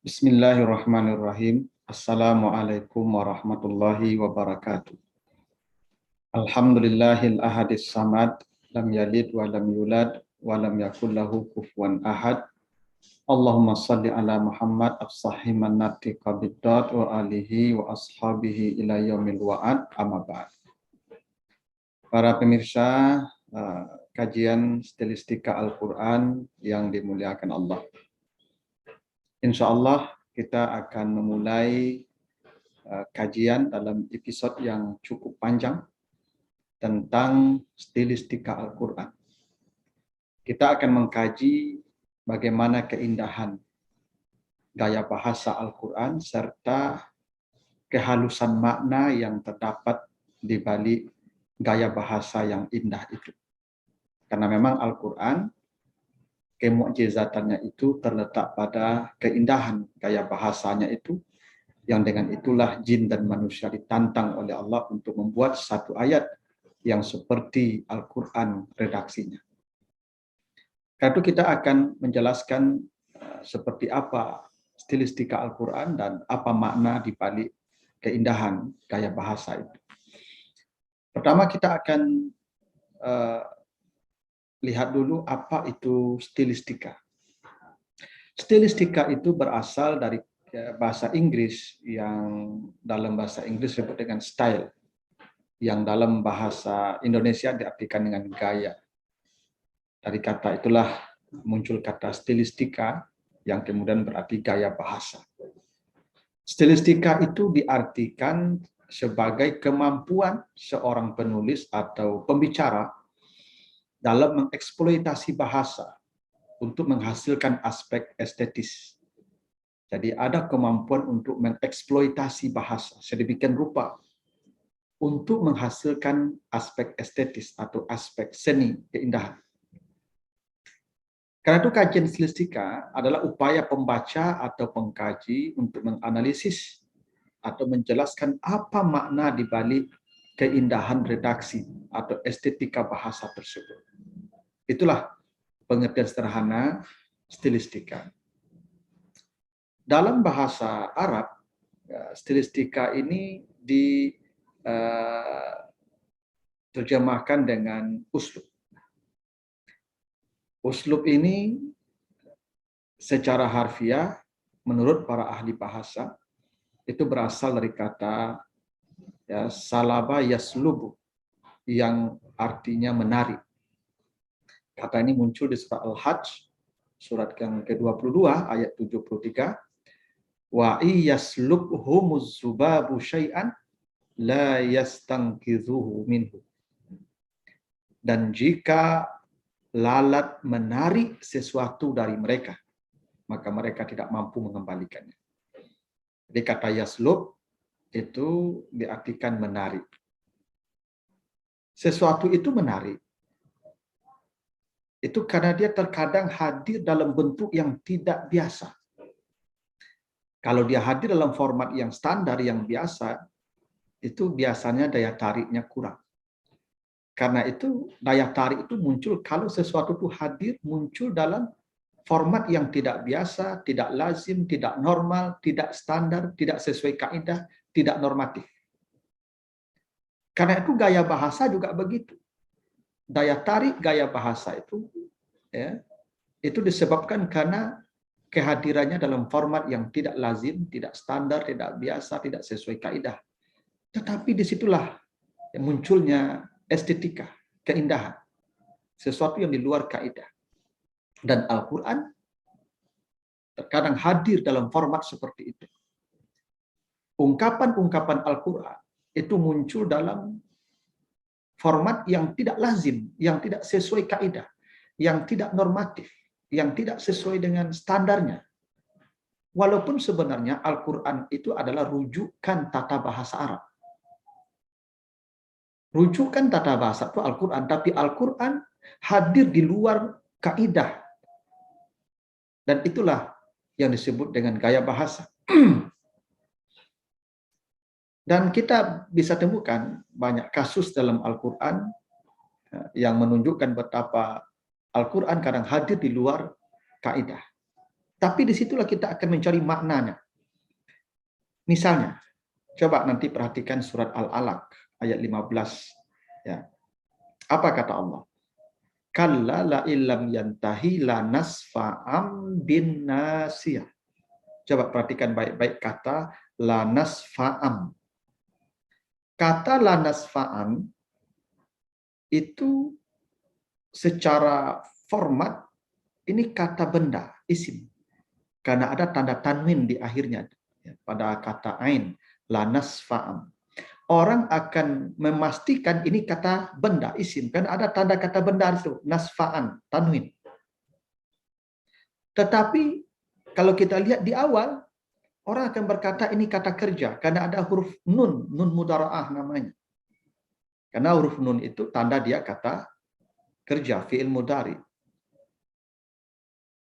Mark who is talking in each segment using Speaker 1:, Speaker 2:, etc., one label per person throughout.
Speaker 1: Bismillahirrahmanirrahim. Assalamualaikum warahmatullahi wabarakatuh. Alhamdulillahil ahadis samad, lam yalid wa lam yulad wa lam yakul lahu kufuwan ahad. Allahumma salli ala Muhammad afsahiman natiqa biddat wa alihi wa ashabihi ila yaumil wa'ad, amma ba'd. Para pemirsa kajian stilistika Al-Quran yang dimuliakan Allah. Insya Allah kita akan memulai kajian dalam episode yang cukup panjang tentang stilistika Al-Quran. Kita akan mengkaji bagaimana keindahan gaya bahasa Al-Quran serta kehalusan makna yang terdapat di balik gaya bahasa yang indah itu. Karena memang Al-Quran kemukjizatannya itu terletak pada keindahan gaya bahasanya itu, yang dengan itulah jin dan manusia ditantang oleh Allah untuk membuat satu ayat yang seperti Al-Quran redaksinya. Karena itu kita akan menjelaskan seperti apa stilistika Al-Quran dan apa makna di balik keindahan gaya bahasa itu. Pertama kita akan lihat dulu apa itu stilistika. Stilistika itu berasal dari bahasa Inggris yang dalam bahasa Inggris disebut dengan style, yang dalam bahasa Indonesia diartikan dengan gaya. Dari kata itulah muncul kata stilistika yang kemudian berarti gaya bahasa. Stilistika itu diartikan sebagai kemampuan seorang penulis atau pembicara dalam mengeksploitasi bahasa untuk menghasilkan aspek estetis. Jadi ada kemampuan untuk mengeksploitasi bahasa sedemikian rupa untuk menghasilkan aspek estetis atau aspek seni keindahan. Karena itu kajian stilistika adalah upaya pembaca atau pengkaji untuk menganalisis atau menjelaskan apa makna di balik keindahan redaksi atau estetika bahasa tersebut. Itulah pengertian sederhana stilistika. Dalam bahasa Arab, stilistika ini diterjemahkan dengan uslub. Uslub ini secara harfiah menurut para ahli bahasa itu berasal dari kata salaba yaslubu yang artinya menarik. Kata ini muncul di surah Al-Hajj, surat yang ke-22 ayat 73. Wa iyaslubhumuz zubabu syai'an la yastanqidhuhu minhu. Dan jika lalat menarik sesuatu dari mereka, maka mereka tidak mampu mengembalikannya. Jadi kata yaslub itu diartikan menarik. Sesuatu itu menarik. Itu karena dia terkadang hadir dalam bentuk yang tidak biasa. Kalau dia hadir dalam format yang standar, yang biasa, itu biasanya daya tariknya kurang. Karena itu daya tarik itu muncul kalau sesuatu itu hadir muncul dalam format yang tidak biasa, tidak lazim, tidak normal, tidak standar, tidak sesuai kaidah, tidak normatif. Karena itu gaya bahasa juga begitu. Daya tarik gaya bahasa itu disebabkan karena kehadirannya dalam format yang tidak lazim, tidak standar, tidak biasa, tidak sesuai kaidah. Tetapi disitulah munculnya estetika, keindahan, sesuatu yang di luar kaidah. Dan Al-Quran terkadang hadir dalam format seperti itu. Ungkapan-ungkapan Al-Quran itu muncul dalam format yang tidak lazim, yang tidak sesuai kaidah, yang tidak normatif, yang tidak sesuai dengan standarnya. Walaupun sebenarnya Al-Quran itu adalah rujukan tata bahasa Arab. Rujukan tata bahasa itu Al-Quran, tapi Al-Quran hadir di luar kaidah. Dan itulah yang disebut dengan gaya bahasa. Dan kita bisa temukan banyak kasus dalam Al-Quran yang menunjukkan betapa Al-Quran kadang hadir di luar kaidah. Tapi disitulah kita akan mencari maknanya. Misalnya, coba nanti perhatikan surat Al-Alaq ayat 15. Ya. Apa kata Allah? Kalla la illam yantahi la nasfa'am bin nasiyah. Coba perhatikan baik-baik kata la nasfa'am. Kata la nasfa'am itu secara format ini kata benda, isim. Karena ada tanda tanwin di akhirnya. Pada kata ain, la nasfa'am. Orang akan memastikan ini kata benda, isim. Kan ada tanda kata benda itu, nasfa'an, tanwin. Tetapi kalau kita lihat di awal, orang akan berkata ini kata kerja, karena ada huruf nun, nun mudhara'ah namanya. Karena huruf nun itu tanda dia kata kerja, fi'il mudhari.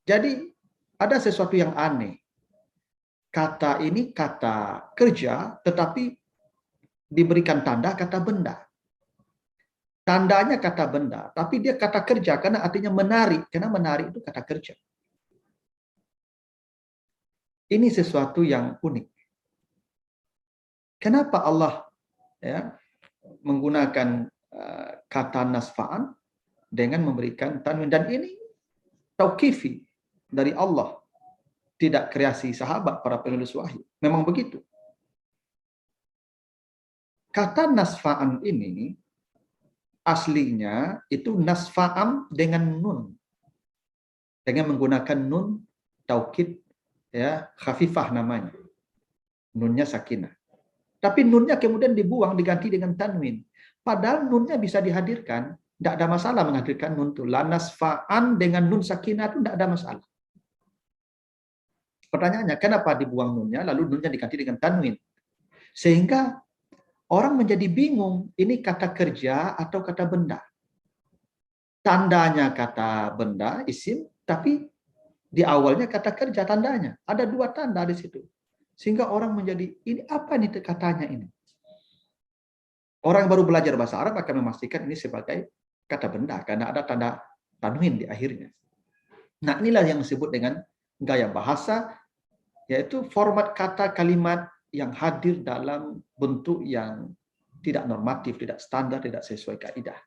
Speaker 1: Jadi ada sesuatu yang aneh. Kata ini kata kerja, tetapi diberikan tanda kata benda. Tandanya kata benda, tapi dia kata kerja karena artinya menarik, karena menarik itu kata kerja. Ini sesuatu yang unik. Kenapa Allah ya menggunakan kata nasfa'an dengan memberikan tanwin, dan ini tauqifi dari Allah, tidak kreasi sahabat para penulis wahyu. Memang begitu. Kata nasfa'an ini aslinya itu nasfa'am dengan nun. Dengan menggunakan nun taukid ya khafifah namanya. Nunnya sakinah. Tapi nunnya kemudian dibuang diganti dengan tanwin. Padahal nunnya bisa dihadirkan, tidak ada masalah menghadirkan nun itu. La nasfa'an dengan nun sakinah itu tidak ada masalah. Pertanyaannya, kenapa dibuang nunnya lalu nunnya diganti dengan tanwin? Sehingga orang menjadi bingung, ini kata kerja atau kata benda. Tandanya kata benda, isim, tapi di awalnya kata kerja tandanya. Ada dua tanda di situ. Sehingga orang menjadi, ini apa nih katanya ini? Orang yang baru belajar bahasa Arab akan memastikan ini sebagai kata benda, karena ada tanda tanwin di akhirnya. Nah, inilah yang disebut dengan gaya bahasa, yaitu format kata kalimat yang hadir dalam bentuk yang tidak normatif, tidak standar, tidak sesuai kaidah.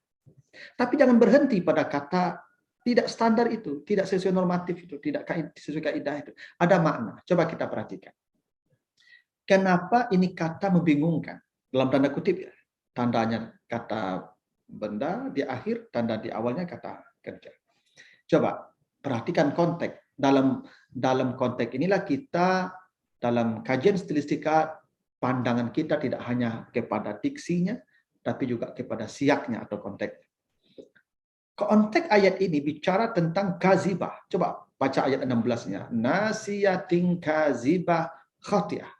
Speaker 1: Tapi jangan berhenti pada kata tidak standar itu, tidak sesuai normatif itu, tidak sesuai kaidah itu. Ada makna. Coba kita perhatikan. Kenapa ini kata membingungkan? Dalam tanda kutip ya. Tandanya kata benda, di akhir, tanda di awalnya kata kerja. Coba perhatikan konteks. Dalam konteks inilah kita dalam kajian stilistika, pandangan kita tidak hanya kepada diksinya, tapi juga kepada siaknya atau konteks. Konteks ayat ini bicara tentang kazibah. Coba baca ayat 16-nya. Nasiyatin kazibah khati'ah.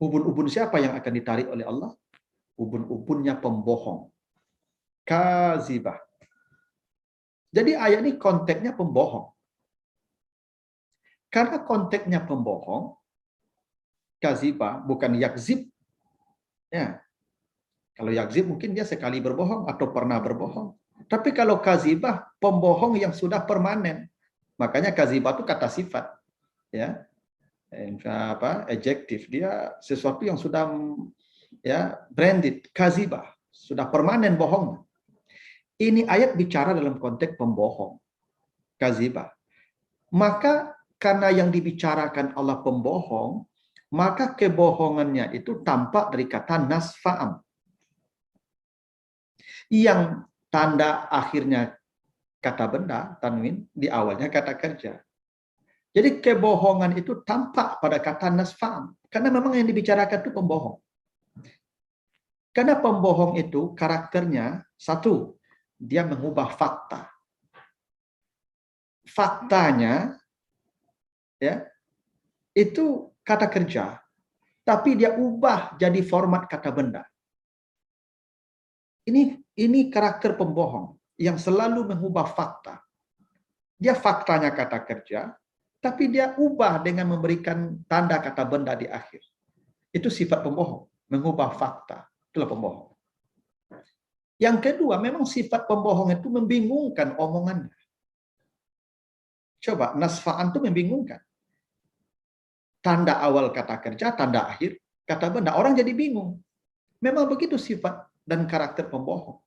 Speaker 1: Ubun-ubun siapa yang akan ditarik oleh Allah? Ubun-ubunnya pembohong. Kazibah. Jadi ayat ini konteksnya pembohong. Karena konteksnya pembohong, kazibah bukan yakzib. Ya. Kalau yakzib mungkin dia sekali berbohong atau pernah berbohong. Tapi kalau kazibah, pembohong yang sudah permanen. Makanya kazibah itu kata sifat. Ya. Adjektif. Dia sesuatu yang sudah ya branded, kazibah, sudah permanen bohong. Ini ayat bicara dalam konteks pembohong, kazibah. Maka karena yang dibicarakan Allah pembohong, maka kebohongannya itu tampak dari kata nasfa'am. Yang tanda akhirnya kata benda, tanwin, di awalnya kata kerja. Jadi kebohongan itu tampak pada kata nasfa'am. Karena memang yang dibicarakan itu pembohong. Karena pembohong itu karakternya, satu, dia mengubah fakta. Faktanya ya itu kata kerja, tapi dia ubah jadi format kata benda. Ini karakter pembohong yang selalu mengubah fakta. Dia faktanya kata kerja, tapi dia ubah dengan memberikan tanda kata benda di akhir. Itu sifat pembohong, mengubah fakta. Itulah pembohong. Yang kedua, memang sifat pembohong itu membingungkan omongannya. Coba, nasfa'an itu membingungkan. Tanda awal kata kerja, tanda akhir kata benda. Orang jadi bingung. Memang begitu sifat dan karakter pembohong.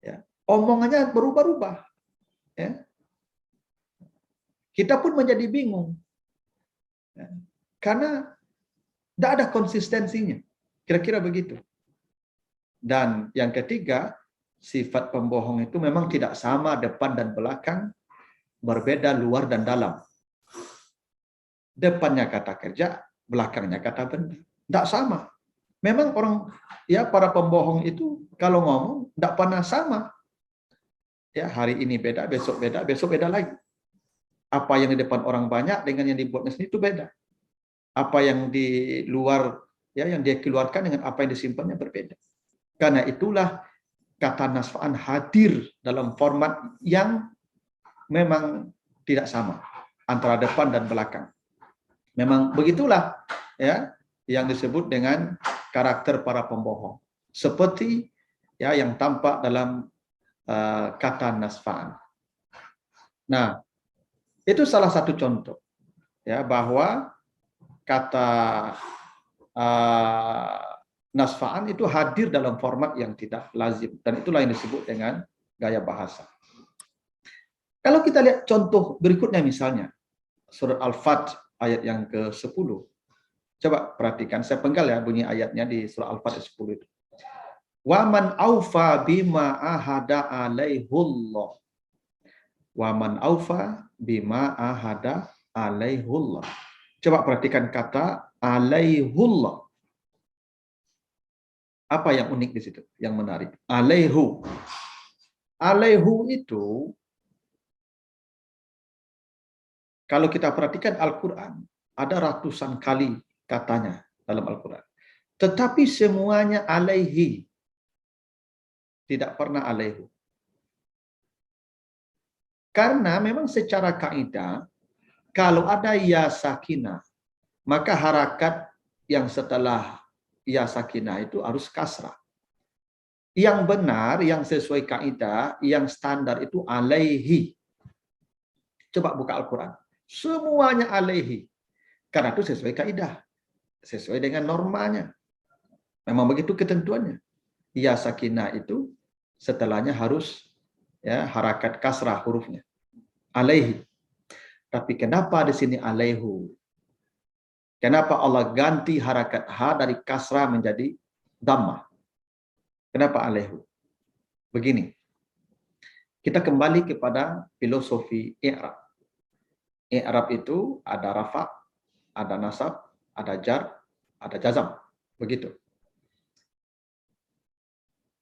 Speaker 1: Ya. Omongannya berubah-ubah. Ya. Kita pun menjadi bingung. Ya. Karena tidak ada konsistensinya. Kira-kira begitu. Dan yang ketiga, sifat pembohong itu memang tidak sama depan dan belakang, berbeda luar dan dalam. Depannya kata kerja, belakangnya kata benda. Tidak sama. Memang orang, ya para pembohong itu kalau ngomong tidak pernah sama. Ya, hari ini beda, besok beda lagi. Apa yang di depan orang banyak dengan yang dibuatnya sendiri itu beda. Apa yang di luar, ya yang dia keluarkan dengan apa yang disimpannya berbeda. Karena itulah kata nasfa'an hadir dalam format yang memang tidak sama antara depan dan belakang. Memang begitulah ya yang disebut dengan karakter para pembohong. Seperti ya yang tampak dalam kata nasfa'an. Nah, itu salah satu contoh ya bahwa kata nasfa'an itu hadir dalam format yang tidak lazim, dan itulah yang disebut dengan gaya bahasa. Kalau kita lihat contoh berikutnya, misalnya surat Al-Fat ayat yang ke-10. Coba perhatikan, saya penggal ya bunyi ayatnya di surah Al-Fat 10 itu. Wa man aufa bima ahada alaihullah. Wa man aufa bima ahada alaihullah. Coba perhatikan kata alaihullah. Apa yang unik di situ? Yang menarik. Alaihu. Alaihu itu, kalau kita perhatikan Al-Quran, ada ratusan kali katanya dalam Al-Quran. Tetapi semuanya alaihi. Tidak pernah alaihu. Karena memang secara kaidah, kalau ada ya sakinah, maka harakat yang setelah ya sakinah itu harus kasrah. Yang benar, yang sesuai kaidah, yang standar itu alaihi. Coba buka Al-Quran. Semuanya alaihi. Karena itu sesuai kaidah. Sesuai dengan normanya. Memang begitu ketentuannya. Ya sakinah itu setelahnya harus ya harakat kasrah hurufnya. Alaihi. Tapi kenapa di sini alaihu? Kenapa Allah ganti harakat ha dari kasrah menjadi dhammah? Kenapa alaihu? Begini. Kita kembali kepada filosofi i'rab. I'rab itu ada rafa, ada nasab, ada jar, ada jazam. Begitu.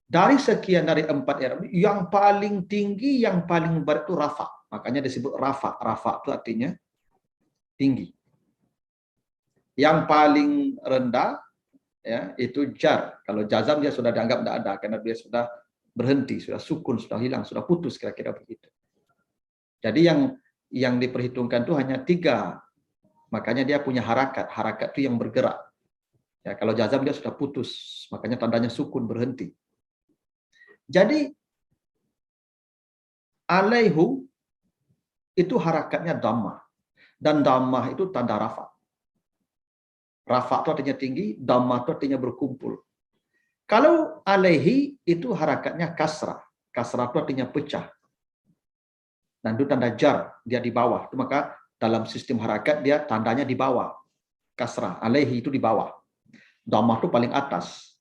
Speaker 1: Dari sekian dari 4 i'rab, yang paling tinggi, yang paling berat itu rafa. Makanya disebut rafa. Rafa itu artinya tinggi. Yang paling rendah ya itu jar. Kalau jazam dia sudah dianggap tidak ada karena dia sudah berhenti, sudah sukun, sudah hilang, sudah putus, kira-kira begitu. Jadi yang diperhitungkan itu hanya 3. Makanya dia punya harakat. Harakat itu yang bergerak. Ya, kalau jazam dia sudah putus, makanya tandanya sukun, berhenti. Jadi alaihu itu harakatnya dhammah. Dan dhammah itu tanda rafa. Rafa itu artinya tinggi, dhammah itu artinya berkumpul. Kalau alaihi itu harakatnya kasrah. Kasrah itu artinya pecah. Dan itu tanda jar, dia di bawah. Itu maka dalam sistem harakat dia tandanya di bawah. Kasrah, alaihi itu di bawah. Dhammah itu paling atas.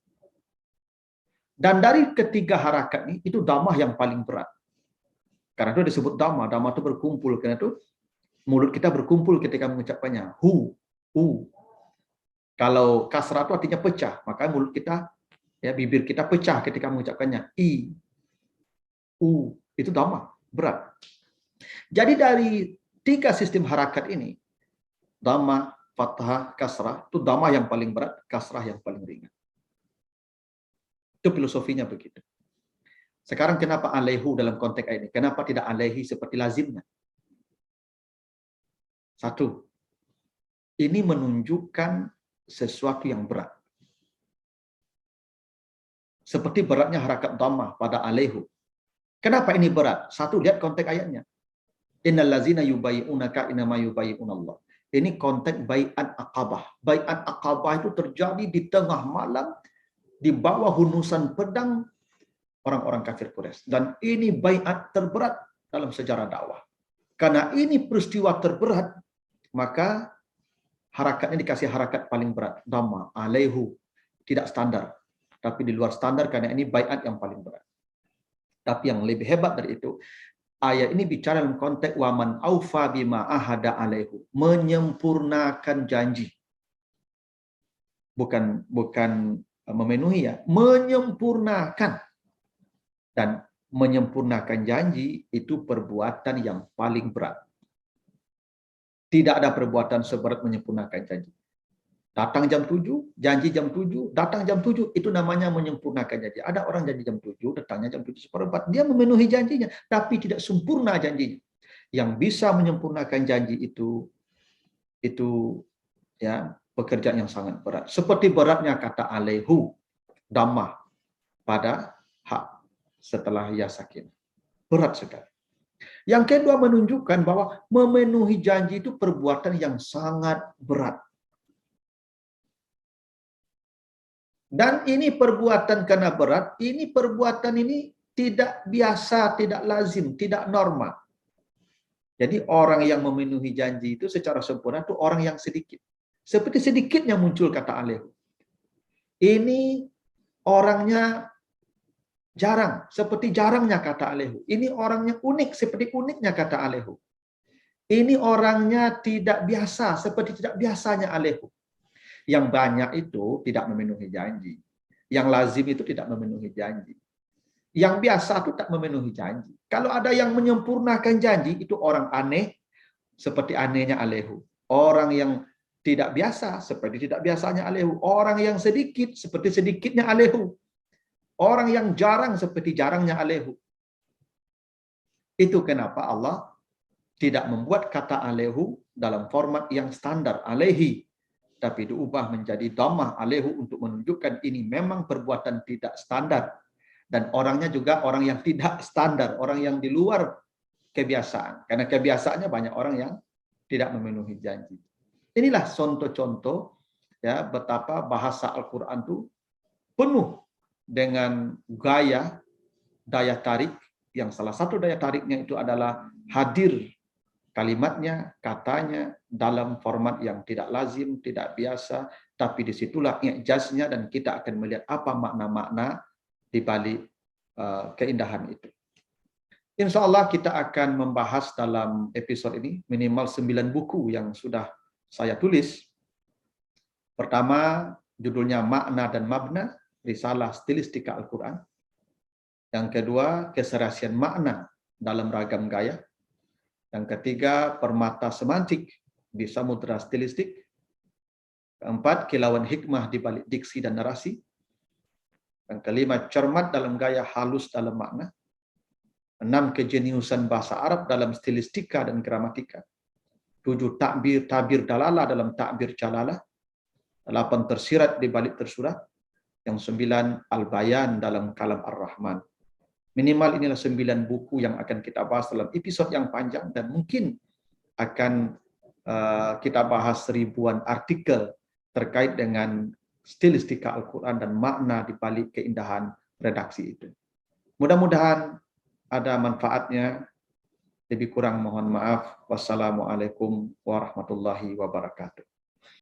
Speaker 1: Dan dari ketiga harakat ini, itu dhammah yang paling berat. Karena itu disebut dhammah. Dhammah itu berkumpul. Karena itu mulut kita berkumpul ketika mengucapkannya. Hu. Kalau kasrah itu artinya pecah. Maka mulut kita, ya bibir kita pecah ketika mengucapkannya. I. U. Itu dhammah. Berat. Jadi dari 3 sistem harakat ini, dhammah, fathah, kasrah, itu dhammah yang paling berat, kasrah yang paling ringan. Itu filosofinya begitu. Sekarang kenapa alaihu dalam konteks ini? Kenapa tidak alaihi seperti lazimnya? 1. Ini menunjukkan sesuatu yang berat. Seperti beratnya harakat dhammah pada alaihu. Kenapa ini berat? 1, lihat konteks ayatnya. Innal ladzina yubayyi'unaka innama yubayyi'unallah. Ini konteks baiat Aqabah. Baiat Aqabah itu terjadi di tengah malam di bawah hunusan pedang orang-orang kafir Quraisy. Dan ini baiat terberat dalam sejarah dakwah. Karena ini peristiwa terberat, maka harakatnya dikasih harakat paling berat. Dhamma, alaihu. Tidak standar. Tapi di luar standar karena ini baiat yang paling berat. Tapi yang lebih hebat dari itu, ayat ini bicara dalam konteks waman aufa bima ahada alaihu, menyempurnakan janji. Bukan memenuhi ya, menyempurnakan. Dan menyempurnakan janji itu perbuatan yang paling berat. Tidak ada perbuatan seberat menyempurnakan janji. Datang jam 7, janji jam 7, datang jam 7, itu namanya menyempurnakan janji. Ada orang janji jam 7, datangnya jam 7:15. Dia memenuhi janjinya, tapi tidak sempurna janjinya. Yang bisa menyempurnakan janji itu ya pekerjaan yang sangat berat. Seperti beratnya kata alaihu, dhammah pada hak setelah ya sakin. Berat sekali. Yang kedua menunjukkan bahwa memenuhi janji itu perbuatan yang sangat berat. Dan ini perbuatan karena berat, ini perbuatan ini tidak biasa, tidak lazim, tidak normal. Jadi orang yang memenuhi janji itu secara sempurna itu orang yang sedikit. Seperti sedikitnya muncul kata alaihu. Ini orangnya jarang, seperti jarangnya kata alaihu. Ini orangnya unik, seperti uniknya kata alaihu. Ini orangnya tidak biasa, seperti tidak biasanya alaihu. Yang banyak itu tidak memenuhi janji. Yang lazim itu tidak memenuhi janji. Yang biasa itu tak memenuhi janji. Kalau ada yang menyempurnakan janji, itu orang aneh, seperti anehnya alaihu. Orang yang tidak biasa, seperti tidak biasanya alaihu. Orang yang sedikit, seperti sedikitnya alaihu. Orang yang jarang, seperti jarangnya alaihu. Itu kenapa Allah tidak membuat kata alaihu dalam format yang standar, alaihi. Tapi diubah menjadi dhammah alaihu untuk menunjukkan ini memang perbuatan tidak standar. Dan orangnya juga orang yang tidak standar, orang yang di luar kebiasaan. Karena kebiasaannya banyak orang yang tidak memenuhi janji. Inilah contoh-contoh ya betapa bahasa Al-Quran itu penuh dengan daya tarik, yang salah satu daya tariknya itu adalah hadir kalimatnya, katanya dalam format yang tidak lazim, tidak biasa, tapi disitulah i'jaznya dan kita akan melihat apa makna-makna di balik keindahan itu. Insya Allah kita akan membahas dalam episode ini minimal 9 buku yang sudah saya tulis. Pertama, judulnya Makna dan Mabna, Risalah Stilistika Al-Quran. Yang kedua, Keserasian Makna dalam Ragam Gaya. Yang ketiga, permata semantik di samudera stilistik. Keempat, kilauan hikmah di balik diksi dan narasi. Yang kelima, cermat dalam gaya halus dalam makna. 6, kejeniusan bahasa Arab dalam stilistika dan gramatika. 7, tabir dalalah dalam takbir jalalah. 8, tersirat di balik tersurat. Yang 9, al-bayan dalam kalam ar-Rahman. Minimal inilah 9 buku yang akan kita bahas dalam episode yang panjang dan mungkin akan kita bahas ribuan artikel terkait dengan stilistika Al-Quran dan makna di balik keindahan redaksi itu. Mudah-mudahan ada manfaatnya. Lebih kurang mohon maaf. Wassalamualaikum warahmatullahi wabarakatuh.